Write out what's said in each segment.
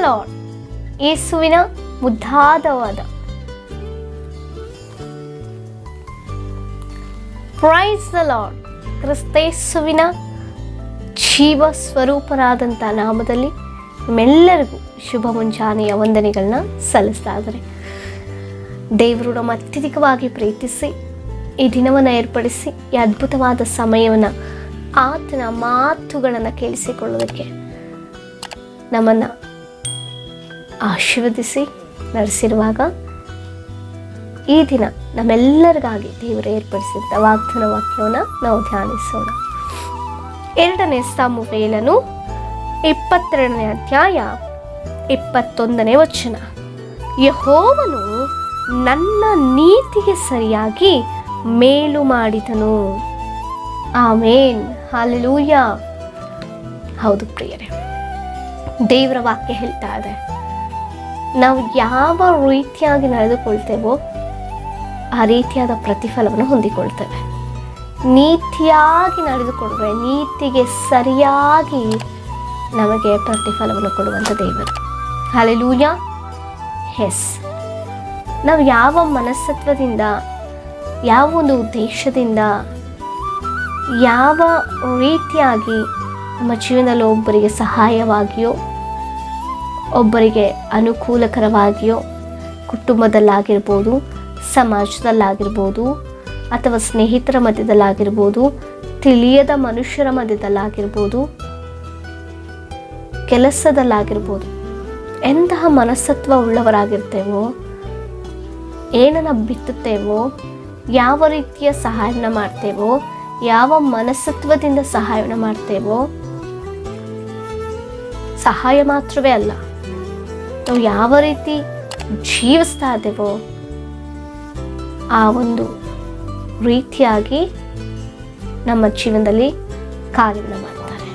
Lord. ಯೇಸುವಿನ ಮುದ್ದಾದವಾದ praise the lord. ಕ್ರಿಸ್ತೇಸುವಿನ ಜೀವ ಸ್ವರೂಪರಾದಂಥ ನಾಮದಲ್ಲಿ ನಿಮ್ಮೆಲ್ಲರಿಗೂ ಶುಭ ಮುಂಜಾನೆಯ ವಂದನೆಗಳನ್ನ ಸಲ್ಲಿಸ್ತಾ ಇದ್ದಾರೆ. ದೇವರು ನಮ್ಮ ಅತ್ಯಧಿಕವಾಗಿ ಪ್ರೀತಿಸಿ ಈ ದಿನವನ್ನು ಏರ್ಪಡಿಸಿ ಈ ಅದ್ಭುತವಾದ ಸಮಯವನ್ನು ಆತನ ಮಾತುಗಳನ್ನು ಕೇಳಿಸಿಕೊಳ್ಳೋದಕ್ಕೆ ನಮ್ಮನ್ನು ಆಶೀರ್ವದಿಸಿ ನಡೆಸಿರುವಾಗ ಈ ದಿನ ನಮ್ಮೆಲ್ಲರಿಗಾಗಿ ದೇವರು ಏರ್ಪಡಿಸಿದ್ದ ವಾಗ್ದಾನ ವಾಕ್ಯವನ್ನು ನಾವು ಧ್ಯಾನಿಸೋಣ. 2 ಸಾಮುವೇಲನು 22ನೇ ಅಧ್ಯಾಯ 21ನೇ ವಚನ. ಯೆಹೋವನು ನನ್ನ ನೀತಿಗೆ ಸರಿಯಾಗಿ ಮೇಲು ಮಾಡಿದನು. ಆಮೇನ್, ಹಲ್ಲೆಲೂಯಾ. ಹೌದು ಪ್ರಿಯರೇ, ದೇವರ ವಾಕ್ಯ ಹೇಳ್ತಾ ಇದೆ, ನಾವು ಯಾವ ರೀತಿಯಾಗಿ ನಡೆದುಕೊಳ್ತೇವೋ ಆ ರೀತಿಯಾದ ಪ್ರತಿಫಲವನ್ನು ಹೊಂದಿಕೊಳ್ತೇವೆ. ನೀತಿಯಾಗಿ ನಡೆದುಕೊಂಡ್ರೆ ನೀತಿಗೆ ಸರಿಯಾಗಿ ನಮಗೆ ಪ್ರತಿಫಲವನ್ನು ಕೊಡುವಂಥ ದೇವರು. ಹಲ್ಲೆಲೂಯಾ. ಎಸ್, ನಾವು ಯಾವ ಮನಸ್ತತ್ವದಿಂದ, ಯಾವ ಒಂದು ಉದ್ದೇಶದಿಂದ, ಯಾವ ರೀತಿಯಾಗಿ ನಮ್ಮ ಜೀವನದಲ್ಲಿ ಒಬ್ಬರಿಗೆ ಸಹಾಯವಾಗಿಯೋ, ಒಬ್ಬರಿಗೆ ಅನುಕೂಲಕರವಾಗಿಯೋ, ಕುಟುಂಬದಲ್ಲಾಗಿರ್ಬೋದು, ಸಮಾಜದಲ್ಲಾಗಿರ್ಬೋದು, ಅಥವಾ ಸ್ನೇಹಿತರ ಮಧ್ಯದಲ್ಲಾಗಿರ್ಬೋದು, ತಿಳಿಯದ ಮನುಷ್ಯರ ಮಧ್ಯದಲ್ಲಾಗಿರ್ಬೋದು, ಕೆಲಸದಲ್ಲಾಗಿರ್ಬೋದು, ಎಂತಹ ಮನಸ್ತತ್ವ ಉಳ್ಳವರಾಗಿರ್ತೇವೋ, ಏನನ್ನು ಬಿತ್ತುತ್ತೇವೋ, ಯಾವ ರೀತಿಯ ಸಹಾಯವನ್ನು ಮಾಡ್ತೇವೋ, ಯಾವ ಮನಸ್ತತ್ವದಿಂದ ಸಹಾಯವನ್ನು ಮಾಡ್ತೇವೋ, ಸಹಾಯ ಮಾತ್ರವೇ ಅಲ್ಲ, ನಾವು ಯಾವ ರೀತಿ ಜೀವಿಸ್ತಾ ಇದ್ದೇವೋ ಆ ಒಂದು ರೀತಿಯಾಗಿ ನಮ್ಮ ಜೀವನದಲ್ಲಿ ಕಾರ್ಯವನ್ನು ಮಾಡ್ತಾರೆ.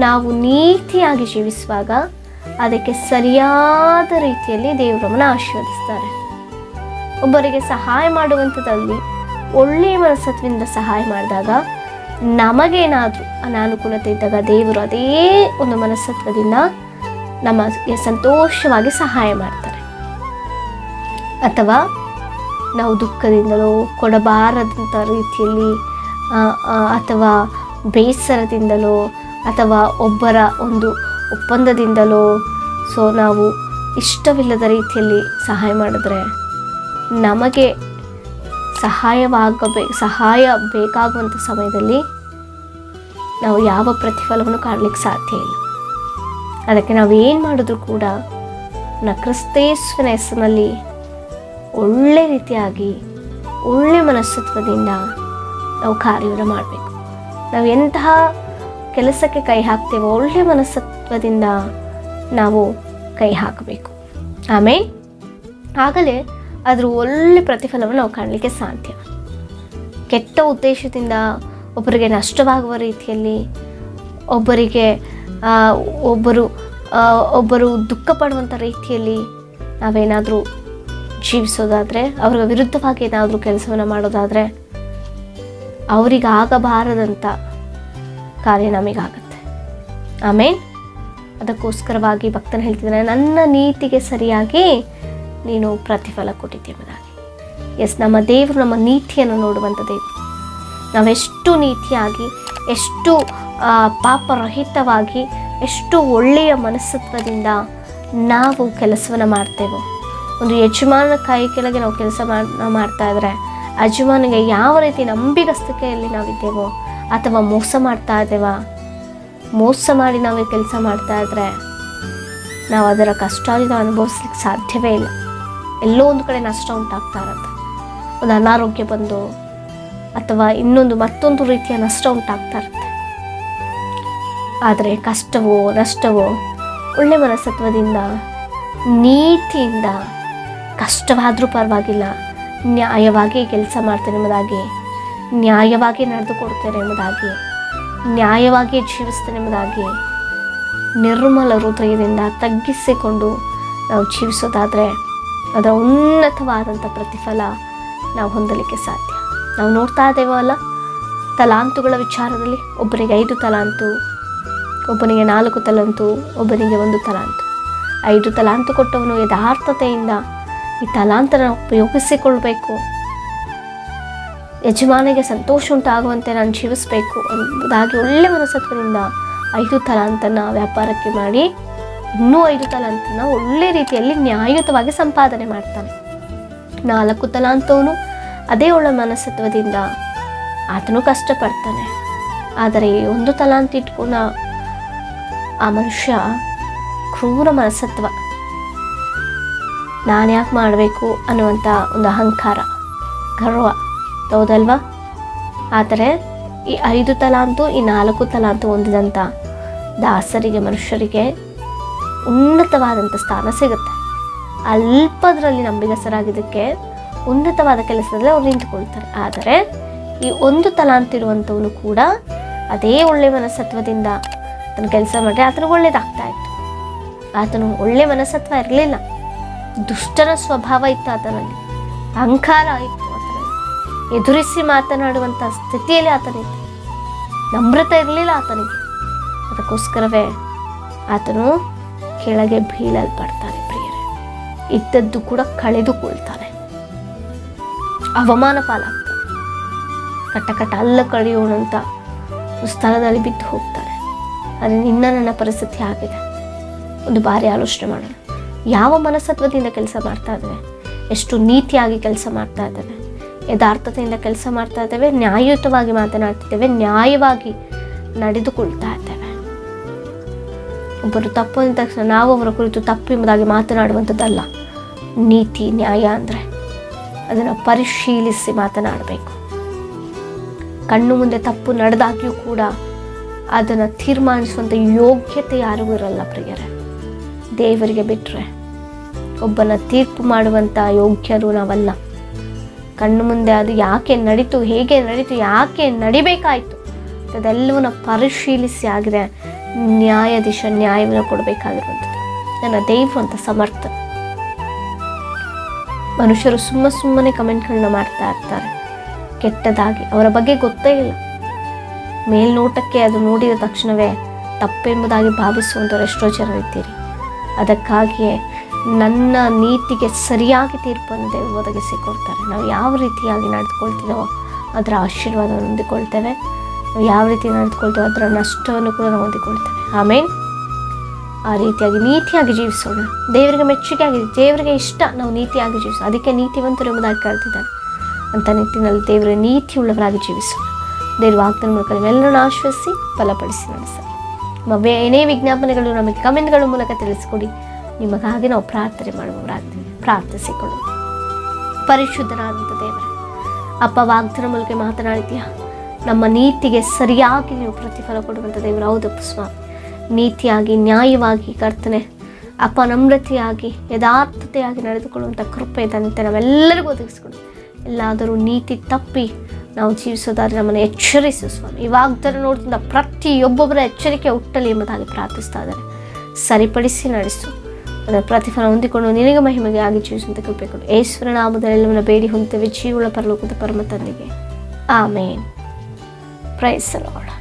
ನಾವು ನೀತಿಯಾಗಿ ಜೀವಿಸುವಾಗ ಅದಕ್ಕೆ ಸರಿಯಾದ ರೀತಿಯಲ್ಲಿ ದೇವರನ್ನು ಆಶೀರ್ವದಿಸ್ತಾರೆ. ಒಬ್ಬರಿಗೆ ಸಹಾಯ ಮಾಡುವಂಥದ್ದಲ್ಲಿ ಒಳ್ಳೆಯ ಮನಸ್ತತ್ವದಿಂದ ಸಹಾಯ ಮಾಡಿದಾಗ ನಮಗೇನಾದರೂ ಅನಾನುಕೂಲತೆ ಇದ್ದಾಗ ದೇವರು ಅದೇ ಒಂದು ಮನಸ್ತತ್ವದಿಂದ ನಮಗೆ ಸಂತೋಷವಾಗಿ ಸಹಾಯ ಮಾಡ್ತಾರೆ. ಅಥವಾ ನಾವು ದುಃಖದಿಂದಲೋ, ಕೊಡಬಾರದಂಥ ರೀತಿಯಲ್ಲಿ, ಅಥವಾ ಬೇಸರದಿಂದಲೋ, ಅಥವಾ ಒಬ್ಬರ ಒಂದು ಒಪ್ಪಂದದಿಂದಲೋ ನಾವು ಇಷ್ಟವಿಲ್ಲದ ರೀತಿಯಲ್ಲಿ ಸಹಾಯ ಮಾಡಿದ್ರೆ ನಮಗೆ ಸಹಾಯ ಬೇಕಾಗುವಂಥ ಸಮಯದಲ್ಲಿ ನಾವು ಯಾವ ಪ್ರತಿಫಲವನ್ನು ಕಾಣಲಿಕ್ಕೆ ಸಾಧ್ಯ ಇಲ್ಲ. ಅದಕ್ಕೆ ನಾವು ಏನು ಮಾಡಿದ್ರೂ ಕೂಡ ಕ್ರಿಸ್ತೇಸುವಿನ ಹೆಸರಿನಲ್ಲಿ ಒಳ್ಳೆ ರೀತಿಯಾಗಿ ಒಳ್ಳೆ ಮನಸ್ತತ್ವದಿಂದ ನಾವು ಕಾರ್ಯವನ್ನು ಮಾಡಬೇಕು. ನಾವು ಎಂತಹ ಕೆಲಸಕ್ಕೆ ಕೈ ಹಾಕ್ತೇವೋ ಒಳ್ಳೆ ಮನಸ್ತತ್ವದಿಂದ ನಾವು ಕೈ ಹಾಕಬೇಕು. ಆಮೇಲೆ ಆಗಲೇ ಅದರ ಒಳ್ಳೆ ಪ್ರತಿಫಲವನ್ನು ನಾವು ಕಾಣಲಿಕ್ಕೆ ಸಾಧ್ಯ. ಕೆಟ್ಟ ಉದ್ದೇಶದಿಂದ ಒಬ್ಬರಿಗೆ ನಷ್ಟವಾಗುವ ರೀತಿಯಲ್ಲಿ, ಒಬ್ಬರು ದುಃಖ ಪಡುವಂಥ ರೀತಿಯಲ್ಲಿ ನಾವೇನಾದರೂ ಜೀವಿಸೋದಾದರೆ, ಅವರ ವಿರುದ್ಧವಾಗಿ ಏನಾದರೂ ಕೆಲಸವನ್ನು ಮಾಡೋದಾದರೆ ಅವರಿಗಾಗಬಾರದಂಥ ಕಾರ್ಯ ನಮಗಾಗತ್ತೆ. ಆಮೇಲೆ ಅದಕ್ಕೋಸ್ಕರವಾಗಿ ಭಕ್ತನ ಹೇಳ್ತಿದ್ದಾನೆ, ನನ್ನ ನೀತಿಗೆ ಸರಿಯಾಗಿ ನೀನು ಪ್ರತಿಫಲ ಕೊಟ್ಟಿದ್ದೀಯೆಂಬುದಾಗಿ. ಎಸ್, ನಮ್ಮ ದೇವರು ನಮ್ಮ ನೀತಿಯನ್ನು ನೋಡುವಂಥ ದೇವರು. ನಾವೆಷ್ಟು ನೀತಿಯಾಗಿ, ಎಷ್ಟು ಪಾಪರಹಿತವಾಗಿ, ಎಷ್ಟು ಒಳ್ಳೆಯ ಮನಸ್ತತ್ವದಿಂದ ನಾವು ಕೆಲಸವನ್ನು ಮಾಡ್ತೇವೋ, ಒಂದು ಯಜಮಾನ ಕೈ ಕೆಳಗೆ ನಾವು ಕೆಲಸ ಮಾಡ್ತಾ ಇದ್ರೆ ಯಜಮಾನಿಗೆ ಯಾವ ರೀತಿ ನಂಬಿಗಸ್ತಿಕೆಯಲ್ಲಿ ನಾವಿದ್ದೇವೋ, ಅಥವಾ ಮೋಸ ಮಾಡ್ತಾ ಇದ್ದೇವಾ, ಮೋಸ ಮಾಡಿ ನಾವು ಕೆಲಸ ಮಾಡ್ತಾ ಇದ್ರೆ ನಾವು ಅದರ ಕಷ್ಟದಿಂದ ಅನುಭವಿಸ್ಲಿಕ್ಕೆ ಸಾಧ್ಯವೇ ಇಲ್ಲ. ಎಲ್ಲೋ ಒಂದು ಕಡೆ ನಷ್ಟ ಉಂಟಾಗ್ತಾ ಇರುತ್ತೆ. ಒಂದು ಅನಾರೋಗ್ಯ ಬಂದು ಅಥವಾ ಮತ್ತೊಂದು ರೀತಿಯ ನಷ್ಟ ಉಂಟಾಗ್ತಾ ಇರುತ್ತೆ. ಆದರೆ ಕಷ್ಟವೋ ನಷ್ಟವೋ ಒಳ್ಳೆ ಮನಸ್ತತ್ವದಿಂದ, ನೀತಿಯಿಂದ, ಕಷ್ಟವಾದರೂ ಪರವಾಗಿಲ್ಲ, ನ್ಯಾಯವಾಗಿ ಕೆಲಸ ಮಾಡ್ತೇನೆ ಎಂಬುದಾಗಿ, ನ್ಯಾಯವಾಗಿ ನಡೆದುಕೊಡ್ತೇನೆ ಎಂಬುದಾಗಿ, ನ್ಯಾಯವಾಗಿ ಜೀವಿಸ್ತೇನೆ ಎಂಬುದಾಗಿ ನಿರ್ಮಲ ಹೃದಯದಿಂದ ತಗ್ಗಿಸಿಕೊಂಡು ನಾವು ಜೀವಿಸೋದಾದರೆ ಅದರ ಉನ್ನತವಾದಂಥ ಪ್ರತಿಫಲ ನಾವು ಹೊಂದಲಿಕ್ಕೆ ಸಾಧ್ಯ. ನಾವು ನೋಡ್ತಾ ಇದ್ದೇವಲ್ಲ, ತಲಾಂತುಗಳ ವಿಚಾರದಲ್ಲಿ ಒಬ್ಬರಿಗೆ 5 ತಲಾಂತು, ಒಬ್ಬನಿಗೆ 4 ತಲಾಂತು, ಒಬ್ಬನಿಗೆ 1 ತಲಾಂತು. 5 ತಲಾಂತು ಕೊಟ್ಟವನು ಯಥಾರ್ಥತೆಯಿಂದ ಈ ತಲಾಂತನ ಉಪಯೋಗಿಸಿಕೊಳ್ಬೇಕು, ಯಜಮಾನಿಗೆ ಸಂತೋಷ ಉಂಟಾಗುವಂತೆ ನಾನು ಜೀವಿಸಬೇಕು ಎಂಬುದಾಗಿ ಒಳ್ಳೆ ಮನಸ್ಸತ್ವದಿಂದ 5 ತಲಾಂತನ ವ್ಯಾಪಾರಕ್ಕೆ ಮಾಡಿ ಇನ್ನೂ 5 ತಲಾಂತನ ಒಳ್ಳೆ ರೀತಿಯಲ್ಲಿ ನ್ಯಾಯಯುತವಾಗಿ ಸಂಪಾದನೆ ಮಾಡ್ತಾನೆ. 4 ತಲಾಂತವನು ಅದೇ ಒಳ್ಳೆ ಮನಸ್ಸತ್ವದಿಂದ ಆತನು ಕಷ್ಟಪಡ್ತಾನೆ. ಆದರೆ 1 ತಲಾಂತ ಇಟ್ಕೊಂಡ ಆ ಮನುಷ್ಯ ಕ್ರೂರ ಮನಸ್ಸತ್ವ, ನಾನು ಯಾಕೆ ಮಾಡಬೇಕು ಅನ್ನುವಂಥ ಒಂದು ಅಹಂಕಾರ, ಗರ್ವ, ಹೌದಲ್ವಾ? ಆದರೆ ಈ 5 ತಲಾಂತು ಈ 4 ತಲಾಂತು ಹೊಂದಿದಂಥ ದಾಸರಿಗೆ, ಮನುಷ್ಯರಿಗೆ ಉನ್ನತವಾದಂಥ ಸ್ಥಾನ ಸಿಗುತ್ತೆ. ಅಲ್ಪದರಲ್ಲಿ ನಂಬಿಗಸ್ತರಾಗಿದ್ದಕ್ಕೆ ಉನ್ನತವಾದ ಕೆಲಸದಲ್ಲಿ ಅವ್ರು ನಿಂತುಕೊಳ್ತಾರೆ. ಆದರೆ ಈ 1 ತಲಾಂತಿರುವಂಥವನು ಕೂಡ ಅದೇ ಒಳ್ಳೆಯ ಮನಸ್ಸತ್ವದಿಂದ ಆತನ ಕೆಲಸ ಮಾಡಿದ್ರೆ ಆತನಿಗೆ ಒಳ್ಳೇದಾಗ್ತಾ ಇತ್ತು. ಆತನು ಒಳ್ಳೆ ಮನಸ್ಸತ್ವ ಇರಲಿಲ್ಲ, ದುಷ್ಟನ ಸ್ವಭಾವ ಇತ್ತು ಆತನಲ್ಲಿ, ಅಹಂಕಾರ ಇತ್ತು ಆತನಲ್ಲಿ, ಎದುರಿಸಿ ಮಾತನಾಡುವಂಥ ಸ್ಥಿತಿಯಲ್ಲಿ ಆತನಿತ್ತು, ನಮ್ರತೆ ಇರಲಿಲ್ಲ ಆತನಿಗೆ. ಅದಕ್ಕೋಸ್ಕರವೇ ಆತನು ಕೆಳಗೆ ಬೀಳಲ್ಪಡ್ತಾನೆ ಪ್ರಿಯರೇ. ಇದ್ದದ್ದು ಕೂಡ ಕಳೆದುಕೊಳ್ತಾನೆ, ಅವಮಾನ ಪಾಲಾಗ್ತಾನೆ, ಕಟ್ಟ ಅಲ್ಲ ಕಳೆಯೋಣಂತ ಸ್ಥಳದಲ್ಲಿ ಬಿದ್ದು ಹೋಗ್ತಾನೆ. ಆದರೆ ನನ್ನ ಪರಿಸ್ಥಿತಿ ಆಗಿದೆ. ಒಂದು ಬಾರಿ ಆಲೋಚನೆ ಮಾಡೋಣ, ಯಾವ ಮನಸ್ಸತ್ವದಿಂದ ಕೆಲಸ ಮಾಡ್ತಾ ಇದ್ದೇವೆ, ಎಷ್ಟು ನೀತಿಯಾಗಿ ಕೆಲಸ ಮಾಡ್ತಾ ಇದ್ದೇವೆ, ಯಥಾರ್ಥತೆಯಿಂದ ಕೆಲಸ ಮಾಡ್ತಾ ಇದ್ದೇವೆ, ನ್ಯಾಯಯುತವಾಗಿ ಮಾತನಾಡ್ತಿದ್ದೇವೆ, ನ್ಯಾಯವಾಗಿ ನಡೆದುಕೊಳ್ತಾ ಇದ್ದೇವೆ. ಒಬ್ಬರು ತಪ್ಪು ಅಂದ ತಕ್ಷಣ ನಾವು ಅವರ ಕುರಿತು ತಪ್ಪು ಎಂಬುದಾಗಿ ಮಾತನಾಡುವಂಥದ್ದಲ್ಲ. ನೀತಿ ನ್ಯಾಯ ಅಂದರೆ ಅದನ್ನು ಪರಿಶೀಲಿಸಿ ಮಾತನಾಡಬೇಕು. ಕಣ್ಣು ಮುಂದೆ ತಪ್ಪು ನಡೆದಾಗಿಯೂ ಕೂಡ ಅದನ್ನು ತೀರ್ಮಾನಿಸುವಂಥ ಯೋಗ್ಯತೆ ಯಾರಿಗೂ ಇರಲ್ಲ ಪ್ರಿಯರೇ. ದೇವರಿಗೆ ಬಿಟ್ಟರೆ ಒಬ್ಬನ ತೀರ್ಪು ಮಾಡುವಂಥ ಯೋಗ್ಯರು ನಾವಲ್ಲ. ಕಣ್ಣು ಮುಂದೆ ಅದು ಯಾಕೆ ನಡೀತು, ಹೇಗೆ ನಡೀತು, ಯಾಕೆ ನಡಿಬೇಕಾಯಿತು ಅದೆಲ್ಲವನ್ನ ಪರಿಶೀಲಿಸಿ ಆಗಿದೆ ನ್ಯಾಯಾಧೀಶ ನ್ಯಾಯವನ್ನು ಕೊಡಬೇಕಾಗಿರುವಂಥದ್ದು. ನನ್ನ ದೇವರು ಅಂತ ಸಮರ್ಥ. ಮನುಷ್ಯರು ಸುಮ್ಮನೆ ಕಮೆಂಟ್ಗಳನ್ನ ಮಾಡ್ತಾ ಇರ್ತಾರೆ ಕೆಟ್ಟದಾಗಿ, ಅವರ ಬಗ್ಗೆ ಗೊತ್ತೇ ಇಲ್ಲ. ಮೇಲ್ನೋಟಕ್ಕೆ ಅದು ನೋಡಿದ ತಕ್ಷಣವೇ ತಪ್ಪೆಂಬುದಾಗಿ ಭಾವಿಸುವಂಥವ್ರು ಎಷ್ಟೋ ಜನರಿದ್ದೀರಿ. ಅದಕ್ಕಾಗಿಯೇ ನನ್ನ ನೀತಿಗೆ ಸರಿಯಾಗಿ ತೀರ್ಪನ್ನು ದೇವರು ಒದಗಿಸಿಕೊಡ್ತಾರೆ. ನಾವು ಯಾವ ರೀತಿಯಾಗಿ ನಡೆದುಕೊಳ್ತೀವೋ ಅದರ ಆಶೀರ್ವಾದವನ್ನು ಹೊಂದಿಕೊಳ್ತೇವೆ, ನಾವು ಯಾವ ರೀತಿ ನಡೆದುಕೊಳ್ತೇವೆ ಅದರ ನಷ್ಟವನ್ನು ಕೂಡ ನಾವು ಹೊಂದಿಕೊಳ್ತೇವೆ. ಆಮೇಲೆ ಆ ರೀತಿಯಾಗಿ ನೀತಿಯಾಗಿ ಜೀವಿಸೋಣ. ದೇವರಿಗೆ ಮೆಚ್ಚುಗೆ ಆಗಿದೆ, ದೇವರಿಗೆ ಇಷ್ಟ ನಾವು ನೀತಿಯಾಗಿ ಜೀವಿಸೋಣ. ಅದಕ್ಕೆ ನೀತಿವಂತರು ಎಂಬುದಾಗಿ ಕರೆದಿದ್ದಾರೆ. ಅಂಥ ನಿಟ್ಟಿನಲ್ಲಿ ದೇವರ ನೀತಿಯುಳ್ಳವರಾಗಿ ಜೀವಿಸೋಣ. ದೇವರ ವಾಗ್ದಾನ ಮೂಲಕ ನೀವೆಲ್ಲರನ್ನು ಆಶ್ವಸಿಸಿ ಬಲಪಡಿಸಿ ನಡೆಸಲಿ. ನಮ್ಮ ಏನೇ ವಿಜ್ಞಾಪನೆಗಳು ನಮಗೆ ಕಮೆಂಟ್ಗಳ ಮೂಲಕ ತಿಳಿಸಿಕೊಡಿ. ನಿಮಗಾಗಿ ನಾವು ಪ್ರಾರ್ಥನೆ ಮಾಡುವವರಾಗ್ತೀವಿ. ಪ್ರಾರ್ಥಿಸಿಕೊಳ್ಳೋಣ. ಪರಿಶುದ್ಧರಾದಂಥ ದೇವರೇ, ಅಪ್ಪ ವಾಗ್ದಾನ ಮೂಲಕ ಮಾತನಾಡಿದ್ಯಾ, ನಮ್ಮ ನೀತಿಗೆ ಸರಿಯಾಗಿ ನೀವು ಪ್ರತಿಫಲ ಕೊಡುವಂಥ ದೇವರು. ಹೌದಪ್ಪ ಸ್ವಾಮಿ, ನೀತಿಯಾಗಿ ನ್ಯಾಯವಾಗಿ ಕರ್ತನೆ ಅಪ್ಪ ನಮ್ರತೆಯಾಗಿ ಯಥಾರ್ಥತೆಯಾಗಿ ನಡೆದುಕೊಳ್ಳುವಂಥ ಕೃಪೆ ಇದ್ದಂತೆ ನಾವೆಲ್ಲರಿಗೂ ಒದಗಿಸ್ಕೊಡು. ಎಲ್ಲಾದರೂ ನೀತಿ ತಪ್ಪಿ ನಾವು ಜೀವಿಸೋದಾದರೆ ನಮ್ಮನ್ನು ಎಚ್ಚರಿಸು ಸ್ವಾಮಿ. ಈ ವಾಗ್ದಾನ ನೋಡ್ತಿದ್ದ ಪ್ರತಿಯೊಬ್ಬೊಬ್ಬರ ಎಚ್ಚರಿಕೆ ಹುಟ್ಟಲಿ ಎಂಬುದಾಗಿ ಪ್ರಾರ್ಥಿಸ್ತಾ ಇದ್ದಾರೆ. ಸರಿಪಡಿಸಿ ನಡೆಸು, ಅದರ ಪ್ರತಿಫಲ ಹೊಂದಿಕೊಂಡು ನಿನಗೆ ಮಹಿಮೆಗೆ ಆಗಿ ಜೀವಿಸುವಂಥ ಕೃಪೆ ಕೊಡು. ಯೇಸುವಿನ ನಾಮದಲ್ಲಿ ಎಲ್ಲವನ್ನ ಬೇಡಿ ಹೊಂದುತ್ತೇವೆ ಜೀವಳ ಪರಲೋಕದ ಪರಮ ತಂದೆಗೆ. ಆಮೇನ್. Praise the lord.